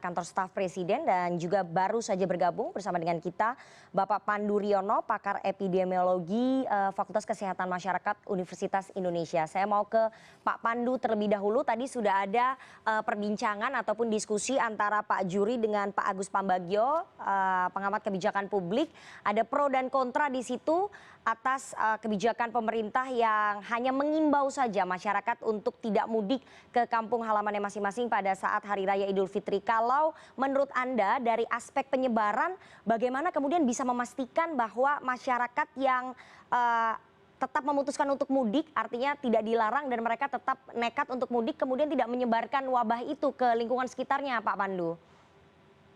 Kantor Staf Presiden, dan juga baru saja bergabung bersama dengan kita Bapak Pandu Riono, pakar epidemiologi Fakultas Kesehatan Masyarakat Universitas Indonesia. Saya mau ke Pak Pandu terlebih dahulu. Tadi sudah ada perbincangan ataupun diskusi antara Pak Juri dengan Pak Agus Pambagio, pengamat kebijakan publik. Ada pro dan kontra di situ atas kebijakan pemerintah yang hanya mengimbau saja masyarakat untuk tidak mudik ke kampung halamannya masing-masing pada saat Hari Raya Idul Fitri. Kalau menurut Anda dari aspek penyebaran, bagaimana kemudian bisa memastikan bahwa masyarakat yang tetap memutuskan untuk mudik, artinya tidak dilarang dan mereka tetap nekat untuk mudik, kemudian tidak menyebarkan wabah itu ke lingkungan sekitarnya, Pak Pandu?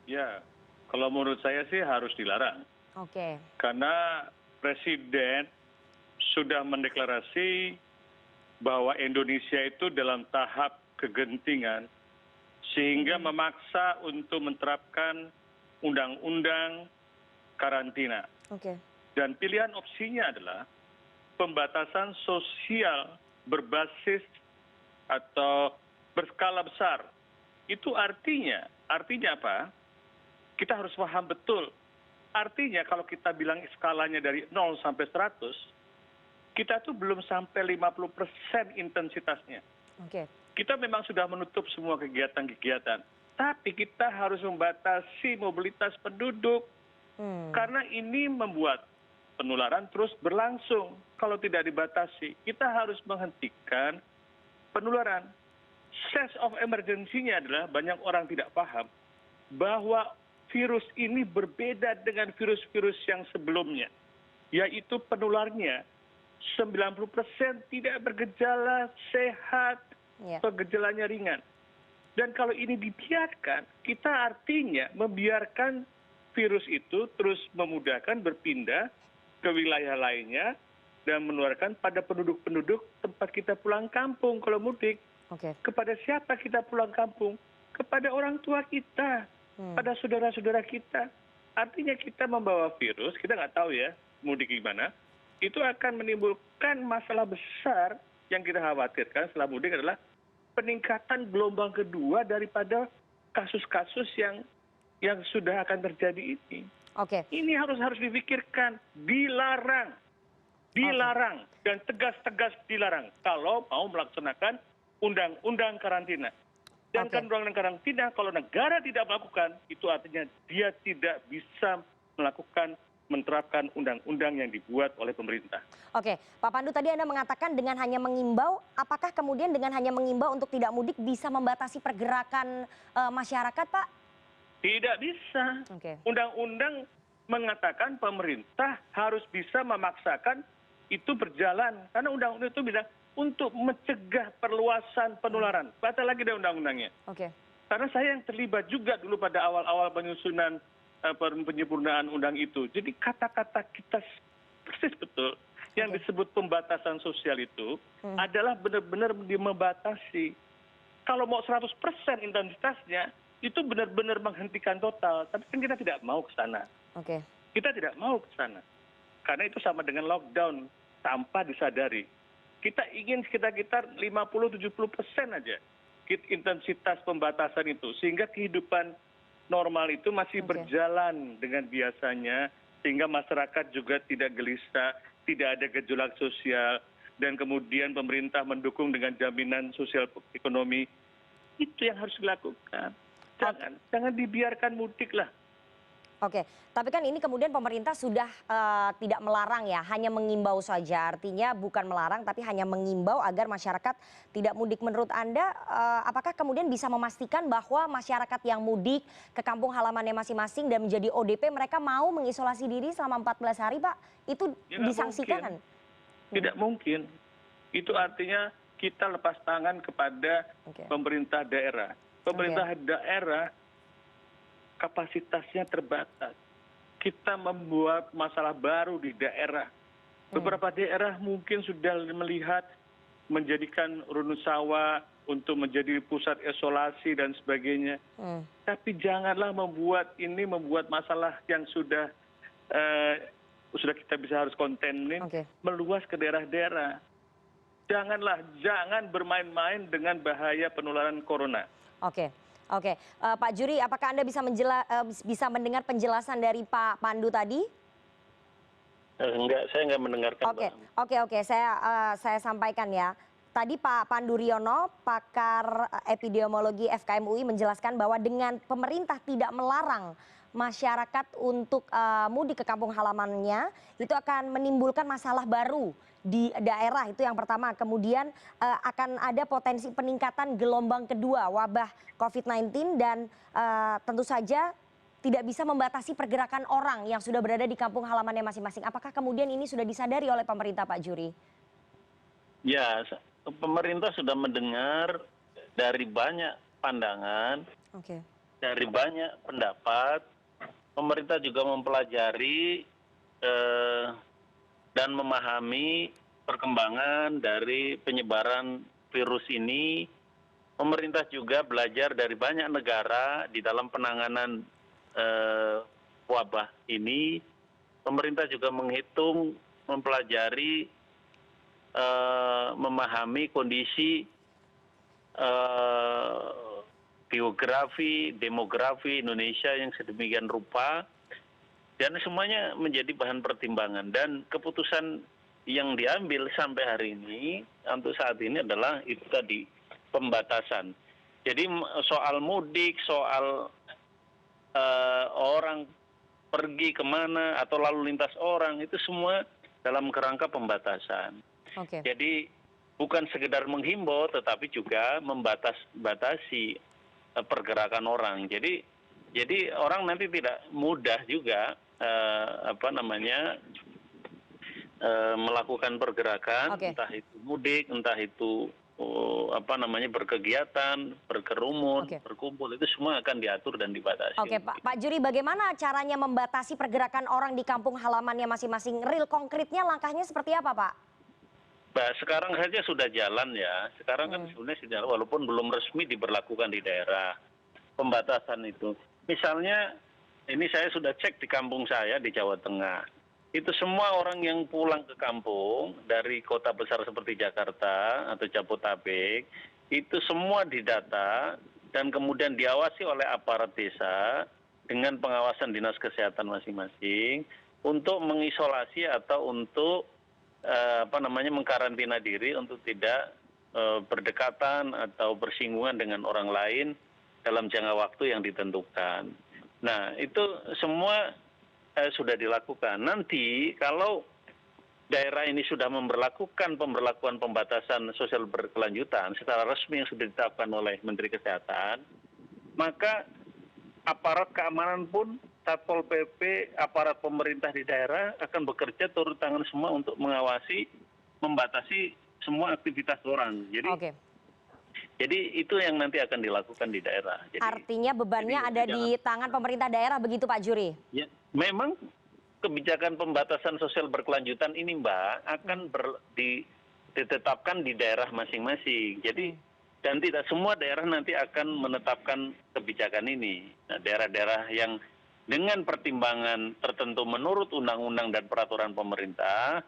Ya, kalau menurut saya sih harus dilarang. Oke. Karena Presiden sudah mendeklarasi bahwa Indonesia itu dalam tahap kegentingan sehingga memaksa untuk menerapkan undang-undang karantina. Oke. Dan pilihan opsinya adalah pembatasan sosial berbasis atau berskala besar. Itu artinya apa? Kita harus paham betul. Artinya kalau kita bilang skalanya dari 0 sampai 100, kita tuh belum sampai 50% intensitasnya. Oke. Kita memang sudah menutup semua kegiatan-kegiatan. Tapi kita harus membatasi mobilitas penduduk. Karena ini membuat penularan terus berlangsung. Kalau tidak dibatasi, kita harus menghentikan penularan. Sense of emergency-nya adalah banyak orang tidak paham bahwa virus ini berbeda dengan virus-virus yang sebelumnya, yaitu penularnya 90% tidak bergejala, sehat, gejalanya ringan. Dan kalau ini dibiarkan, kita artinya membiarkan virus itu terus memudahkan berpindah ke wilayah lainnya dan menularkan pada penduduk-penduduk tempat kita pulang kampung kalau mudik. Kepada siapa kita pulang kampung? Kepada orang tua kita, pada saudara-saudara kita. Artinya kita membawa virus, kita nggak tahu ya mudik gimana, itu akan menimbulkan masalah besar. Yang kita khawatirkan setelah mudik adalah peningkatan gelombang kedua daripada kasus-kasus yang sudah akan terjadi ini. Ini harus dipikirkan, dilarang, dan tegas-tegas dilarang kalau mau melaksanakan undang-undang karantina. Dan undang-undang karantina kalau negara tidak melakukan, itu artinya dia tidak bisa menerapkan undang-undang yang dibuat oleh pemerintah. Oke, Pak Pandu, tadi Anda mengatakan dengan hanya mengimbau, apakah kemudian dengan hanya mengimbau untuk tidak mudik bisa membatasi pergerakan masyarakat, Pak? Tidak bisa. Undang-undang mengatakan pemerintah harus bisa memaksakan itu berjalan. Karena undang-undang itu bilang untuk mencegah perluasan penularan. Baca lagi deh undang-undangnya. Karena saya yang terlibat juga dulu pada awal-awal penyusunan penyempurnaan undang itu. Jadi kata-kata kita persis betul. Yang disebut pembatasan sosial itu adalah benar-benar membatasi. Kalau mau 100% intensitasnya, itu benar-benar menghentikan total. Tapi kan kita tidak mau ke sana. Kita tidak mau ke sana. Karena itu sama dengan lockdown tanpa disadari. Kita ingin sekitar 50-70% aja intensitas pembatasan itu. Sehingga kehidupan normal itu masih berjalan dengan biasanya. Sehingga masyarakat juga tidak gelisah, tidak ada gejolak sosial. Dan kemudian pemerintah mendukung dengan jaminan sosial ekonomi. Itu yang harus dilakukan. Jangan dibiarkan mudik lah. Tapi kan ini kemudian pemerintah sudah tidak melarang ya, hanya mengimbau saja. Artinya bukan melarang tapi hanya mengimbau agar masyarakat tidak mudik. Menurut Anda, apakah kemudian bisa memastikan bahwa masyarakat yang mudik ke kampung halamannya masing-masing dan menjadi ODP, mereka mau mengisolasi diri selama 14 hari, Pak? Itu disangsikan? Tidak mungkin. Itu artinya kita lepas tangan kepada pemerintah daerah. Pemerintah daerah kapasitasnya terbatas. Kita membuat masalah baru di daerah. Beberapa daerah mungkin sudah melihat menjadikan Runusawa untuk menjadi pusat isolasi dan sebagainya. Tapi janganlah membuat masalah yang sudah kita bisa harus kontenin, meluas ke daerah-daerah. Jangan bermain-main dengan bahaya penularan corona. Pak Juri, apakah Anda bisa mendengar penjelasan dari Pak Pandu tadi? Enggak, saya enggak mendengarkan. Oke, saya sampaikan ya. Tadi Pak Pandu Riono, pakar epidemiologi FKM UI menjelaskan bahwa dengan pemerintah tidak melarang masyarakat untuk mudik ke kampung halamannya, itu akan menimbulkan masalah baru di daerah, itu yang pertama. Kemudian akan ada potensi peningkatan gelombang kedua wabah COVID-19 dan tentu saja tidak bisa membatasi pergerakan orang yang sudah berada di kampung halamannya masing-masing. Apakah kemudian ini sudah disadari oleh pemerintah, Pak Juri? Ya, pemerintah sudah mendengar dari banyak pandangan, dari banyak pendapat. Pemerintah juga mempelajari dan memahami perkembangan dari penyebaran virus ini. Pemerintah juga belajar dari banyak negara di dalam penanganan wabah ini. Pemerintah juga menghitung, mempelajari, memahami kondisi geografi, demografi Indonesia yang sedemikian rupa, dan semuanya menjadi bahan pertimbangan. Dan keputusan yang diambil sampai hari ini untuk saat ini adalah itu tadi, pembatasan. Jadi soal mudik, soal orang pergi kemana atau lalu lintas orang, itu semua dalam kerangka pembatasan. Jadi bukan sekedar menghimbau, tetapi juga membatasi pergerakan orang. Jadi orang nanti tidak mudah juga melakukan pergerakan, entah itu mudik, entah itu berkegiatan, berkerumun, berkumpul, itu semua akan diatur dan dibatasi. Oke, Pak Juri, bagaimana caranya membatasi pergerakan orang di kampung halamannya masing-masing? Real konkretnya langkahnya seperti apa, Pak? Nah, sekarang saja sudah jalan ya. Sekarang kan sebenarnya sudah, walaupun belum resmi diberlakukan di daerah pembatasan itu. Misalnya, ini saya sudah cek di kampung saya di Jawa Tengah. Itu semua orang yang pulang ke kampung dari kota besar seperti Jakarta atau Jabodetabek, itu semua didata dan kemudian diawasi oleh aparat desa dengan pengawasan dinas kesehatan masing-masing untuk mengisolasi atau untuk mengkarantina diri untuk tidak berdekatan atau bersinggungan dengan orang lain dalam jangka waktu yang ditentukan. Nah, itu semua sudah dilakukan. Nanti kalau daerah ini sudah memberlakukan pemberlakuan pembatasan sosial berkelanjutan secara resmi yang sudah ditetapkan oleh Menteri Kesehatan, maka aparat keamanan pun, Satpol PP, aparat pemerintah di daerah akan bekerja turun tangan semua untuk mengawasi, membatasi semua aktivitas orang. Jadi itu yang nanti akan dilakukan di daerah. Artinya bebannya ada di tangan pemerintah daerah, begitu Pak Juri? Ya, memang kebijakan pembatasan sosial berkelanjutan ini, Mbak, akan ditetapkan di daerah masing-masing. Jadi dan tidak semua daerah nanti akan menetapkan kebijakan ini. Nah, daerah-daerah yang dengan pertimbangan tertentu menurut undang-undang dan peraturan pemerintah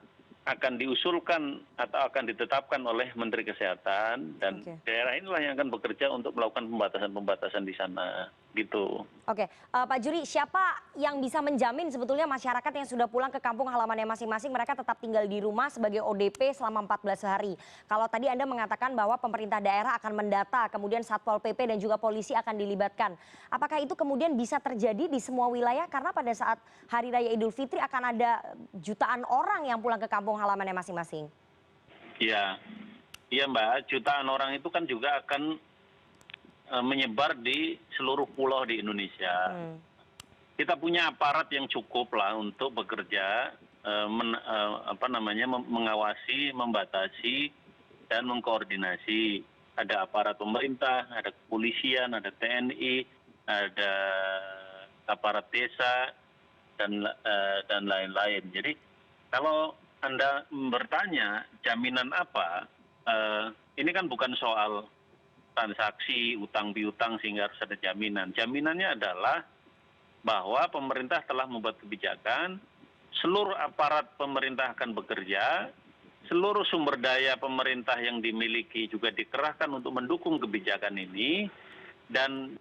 akan diusulkan atau akan ditetapkan oleh Menteri Kesehatan, dan daerah inilah yang akan bekerja untuk melakukan pembatasan-pembatasan di sana, gitu. Oke, Pak Juri, siapa yang bisa menjamin sebetulnya masyarakat yang sudah pulang ke kampung halamannya masing-masing mereka tetap tinggal di rumah sebagai ODP selama 14 hari? Kalau tadi Anda mengatakan bahwa pemerintah daerah akan mendata, kemudian Satpol PP dan juga polisi akan dilibatkan. Apakah itu kemudian bisa terjadi di semua wilayah? Karena pada saat Hari Raya Idul Fitri akan ada jutaan orang yang pulang ke kampung halamannya masing-masing. Iya, Mbak, jutaan orang itu kan juga akan menyebar di seluruh pulau di Indonesia. Kita punya aparat yang cukup lah untuk bekerja, mengawasi, membatasi, dan mengkoordinasi. Ada aparat pemerintah, ada kepolisian, ada TNI, ada aparat desa, dan lain-lain. Jadi kalau Anda bertanya jaminan apa, ini kan bukan soal transaksi utang piutang sehingga harus ada jaminan. Jaminannya adalah bahwa pemerintah telah membuat kebijakan, seluruh aparat pemerintah akan bekerja, seluruh sumber daya pemerintah yang dimiliki juga dikerahkan untuk mendukung kebijakan ini, dan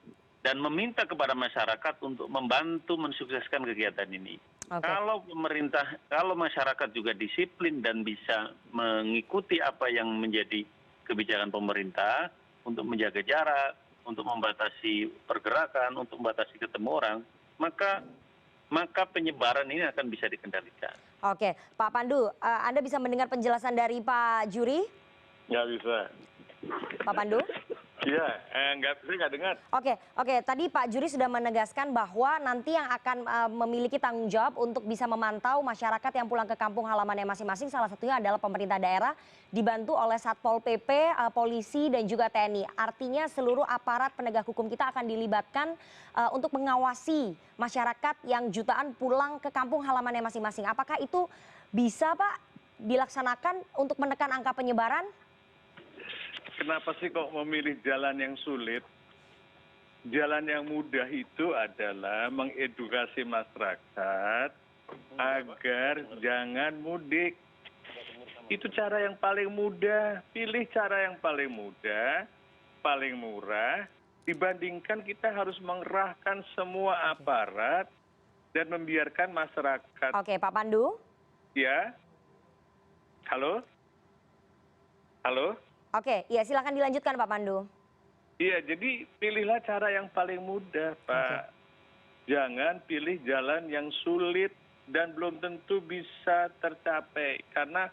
meminta kepada masyarakat untuk membantu mensukseskan kegiatan ini. Kalau masyarakat juga disiplin dan bisa mengikuti apa yang menjadi kebijakan pemerintah untuk menjaga jarak, untuk membatasi pergerakan, untuk membatasi ketemu orang, maka penyebaran ini akan bisa dikendalikan. Oke, Pak Pandu, Anda bisa mendengar penjelasan dari Pak Juri? Nggak bisa. Pak Pandu? Iya, nggak dengar. Oke. Tadi Pak Juri sudah menegaskan bahwa nanti yang akan memiliki tanggung jawab untuk bisa memantau masyarakat yang pulang ke kampung halamannya masing-masing, salah satunya adalah pemerintah daerah, dibantu oleh Satpol PP, polisi, dan juga TNI. Artinya seluruh aparat penegak hukum kita akan dilibatkan untuk mengawasi masyarakat yang jutaan pulang ke kampung halamannya masing-masing. Apakah itu bisa, Pak, dilaksanakan untuk menekan angka penyebaran? Kenapa sih kok memilih jalan yang sulit? Jalan yang mudah itu adalah mengedukasi masyarakat agar jangan mudik. Itu cara yang paling mudah. Pilih cara yang paling mudah, paling murah, dibandingkan kita harus mengerahkan semua aparat dan membiarkan masyarakat. Oke, Pak Pandu. Ya. Halo? Halo? Oke, ya silakan dilanjutkan Pak Pandu. Iya, jadi pilihlah cara yang paling mudah, Pak. Jangan pilih jalan yang sulit dan belum tentu bisa tercapai. Karena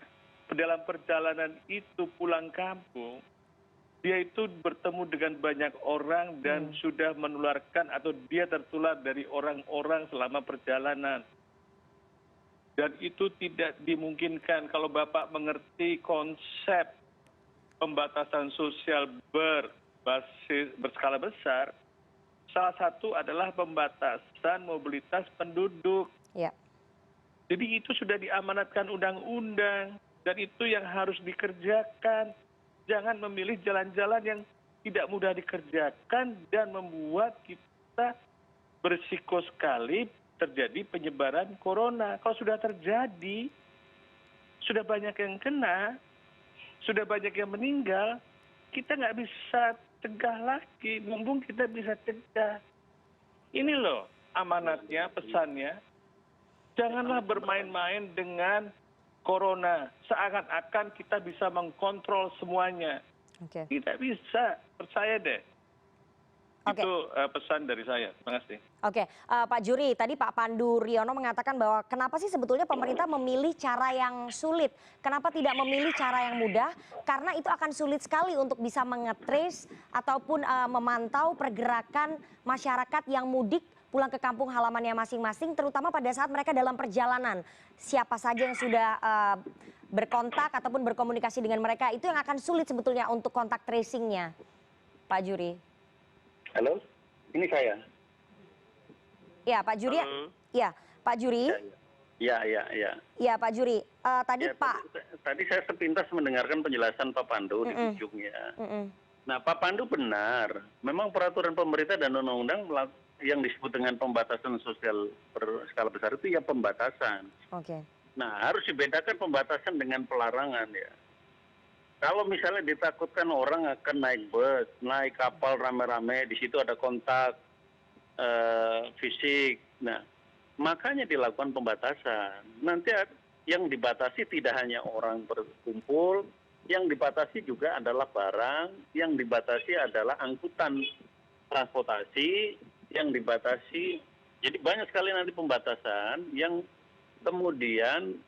dalam perjalanan itu pulang kampung, dia itu bertemu dengan banyak orang dan sudah menularkan atau dia tertular dari orang-orang selama perjalanan. Dan itu tidak dimungkinkan kalau Bapak mengerti konsep pembatasan sosial berskala besar. Salah satu adalah pembatasan mobilitas penduduk. Ya. Jadi itu sudah diamanatkan undang-undang dan itu yang harus dikerjakan. Jangan memilih jalan-jalan yang tidak mudah dikerjakan dan membuat kita berisiko sekali terjadi penyebaran corona. Kalau sudah terjadi, sudah banyak yang kena, sudah banyak yang meninggal, kita nggak bisa cegah lagi, mumpung kita bisa cegah. Ini loh amanatnya, pesannya. Janganlah bermain-main dengan corona, seakan-akan kita bisa mengkontrol semuanya. Tidak bisa, percaya deh. Itu pesan dari saya. Terima kasih. Oke, Pak Juri, tadi Pak Pandu Riono mengatakan bahwa kenapa sih sebetulnya pemerintah memilih cara yang sulit? Kenapa tidak memilih cara yang mudah? Karena itu akan sulit sekali untuk bisa mengetrace ataupun memantau pergerakan masyarakat yang mudik pulang ke kampung halamannya masing-masing, terutama pada saat mereka dalam perjalanan. Siapa saja yang sudah berkontak ataupun berkomunikasi dengan mereka, itu yang akan sulit sebetulnya untuk kontak tracing-nya, Pak Juri. Halo, ini saya. Ya, Pak Juri. Halo. Ya, Pak Juri. Ya. Ya, Pak Juri. Tadi ya, Pak. Tadi saya sepintas mendengarkan penjelasan Pak Pandu di ujungnya. Nah, Pak Pandu benar. Memang peraturan pemerintah dan undang-undang yang disebut dengan pembatasan sosial berskala besar itu ya pembatasan. Nah, harus dibedakan pembatasan dengan pelarangan ya. Kalau misalnya ditakutkan orang akan naik bus, naik kapal rame-rame, di situ ada kontak fisik. Nah, makanya dilakukan pembatasan. Nanti yang dibatasi tidak hanya orang berkumpul, yang dibatasi juga adalah barang, yang dibatasi adalah angkutan transportasi, yang dibatasi. Jadi banyak sekali nanti pembatasan yang kemudian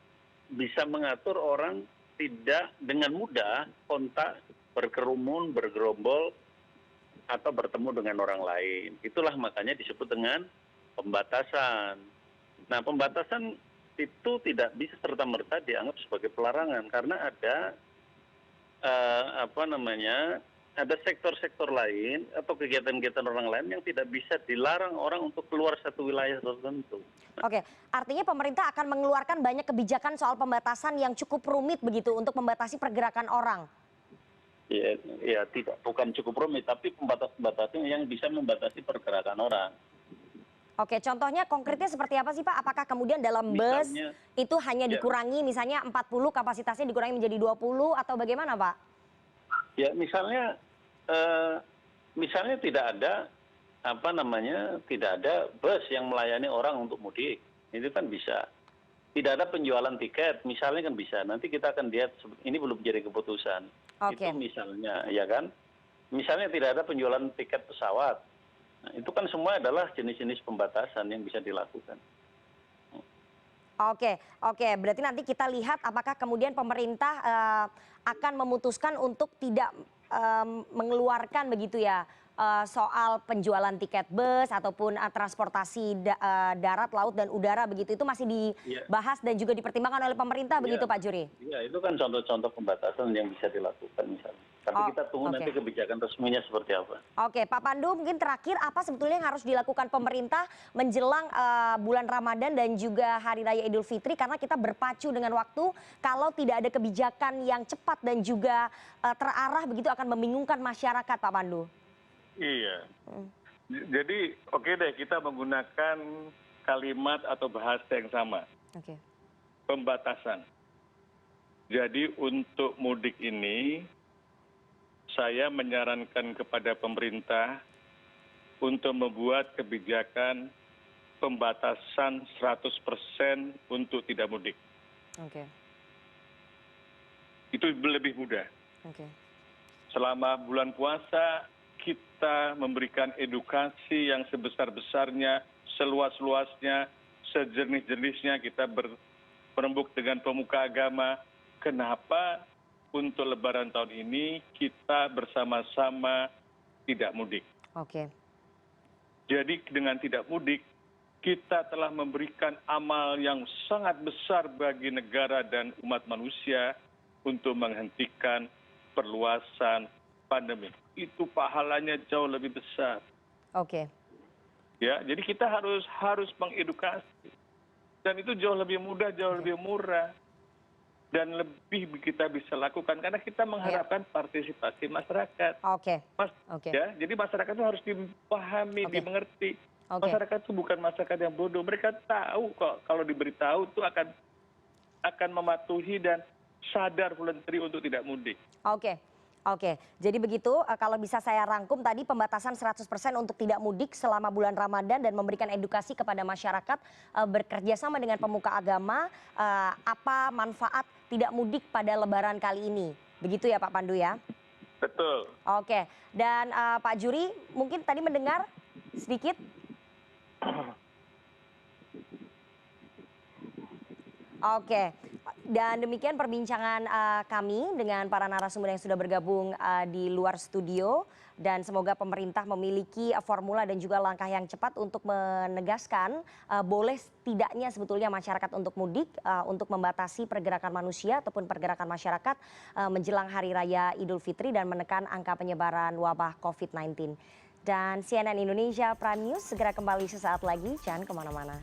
bisa mengatur orang tidak dengan mudah kontak, berkerumun, bergerombol, atau bertemu dengan orang lain. Itulah makanya disebut dengan pembatasan. Nah, pembatasan itu tidak bisa serta-merta dianggap sebagai pelarangan karena ada ada sektor-sektor lain atau kegiatan-kegiatan orang lain yang tidak bisa dilarang orang untuk keluar satu wilayah tertentu. Oke, artinya pemerintah akan mengeluarkan banyak kebijakan soal pembatasan yang cukup rumit begitu untuk membatasi pergerakan orang. Ya tidak, bukan cukup rumit, tapi pembatasan yang bisa membatasi pergerakan orang. Oke, contohnya konkretnya seperti apa sih Pak? Apakah kemudian dalam bus itu hanya dikurangi misalnya 40 kapasitasnya dikurangi menjadi 20 atau bagaimana Pak? Ya misalnya tidak ada tidak ada bus yang melayani orang untuk mudik, itu kan bisa. Tidak ada penjualan tiket, misalnya kan bisa. Nanti kita akan lihat, ini belum jadi keputusan. Itu misalnya, ya kan? Misalnya tidak ada penjualan tiket pesawat. Nah, itu kan semua adalah jenis-jenis pembatasan yang bisa dilakukan. Oke, berarti nanti kita lihat apakah kemudian pemerintah akan memutuskan untuk tidak mengeluarkan begitu ya soal penjualan tiket bus ataupun transportasi darat, laut dan udara begitu, itu masih dibahas dan juga dipertimbangkan oleh pemerintah begitu Pak Juri? Iya, itu kan contoh-contoh pembatasan yang bisa dilakukan misalnya. Tapi kita tunggu nanti kebijakan resminya seperti apa. Oke, Pak Pandu, mungkin terakhir apa sebetulnya yang harus dilakukan pemerintah menjelang bulan Ramadan dan juga Hari Raya Idul Fitri, karena kita berpacu dengan waktu, kalau tidak ada kebijakan yang cepat dan juga terarah begitu akan membingungkan masyarakat, Pak Pandu. Iya. Jadi oke deh, kita menggunakan kalimat atau bahasa yang sama. Pembatasan. Jadi untuk mudik ini saya menyarankan kepada pemerintah untuk membuat kebijakan pembatasan 100% untuk tidak mudik. Itu lebih mudah. Selama bulan puasa kita memberikan edukasi yang sebesar-besarnya, seluas-luasnya, sejenis-jenisnya, kita berembuk dengan pemuka agama, kenapa untuk Lebaran tahun ini kita bersama-sama tidak mudik. Oke. Jadi dengan tidak mudik, kita telah memberikan amal yang sangat besar bagi negara dan umat manusia untuk menghentikan perluasan pandemi. Itu pahalanya jauh lebih besar. Oke. Ya, jadi kita harus mengedukasi. Dan itu jauh lebih mudah, jauh lebih murah. Dan lebih kita bisa lakukan karena kita mengharapkan partisipasi masyarakat. Oke. Ya, jadi masyarakat itu harus dipahami, dimengerti. Masyarakat itu bukan masyarakat yang bodoh. Mereka tahu kok kalau diberitahu itu akan mematuhi dan sadar voluntary untuk tidak mudik. Oke, jadi begitu kalau bisa saya rangkum tadi pembatasan 100% untuk tidak mudik selama bulan Ramadan dan memberikan edukasi kepada masyarakat bekerja sama dengan pemuka agama apa manfaat tidak mudik pada Lebaran kali ini. Begitu ya Pak Pandu ya? Betul. Oke, dan Pak Juri mungkin tadi mendengar sedikit? Oke, dan demikian perbincangan kami dengan para narasumber yang sudah bergabung di luar studio. Dan semoga pemerintah memiliki formula dan juga langkah yang cepat untuk menegaskan boleh tidaknya sebetulnya masyarakat untuk mudik untuk membatasi pergerakan manusia ataupun pergerakan masyarakat menjelang Hari Raya Idul Fitri dan menekan angka penyebaran wabah COVID-19. Dan CNN Indonesia Prime News segera kembali sesaat lagi, jangan kemana-mana.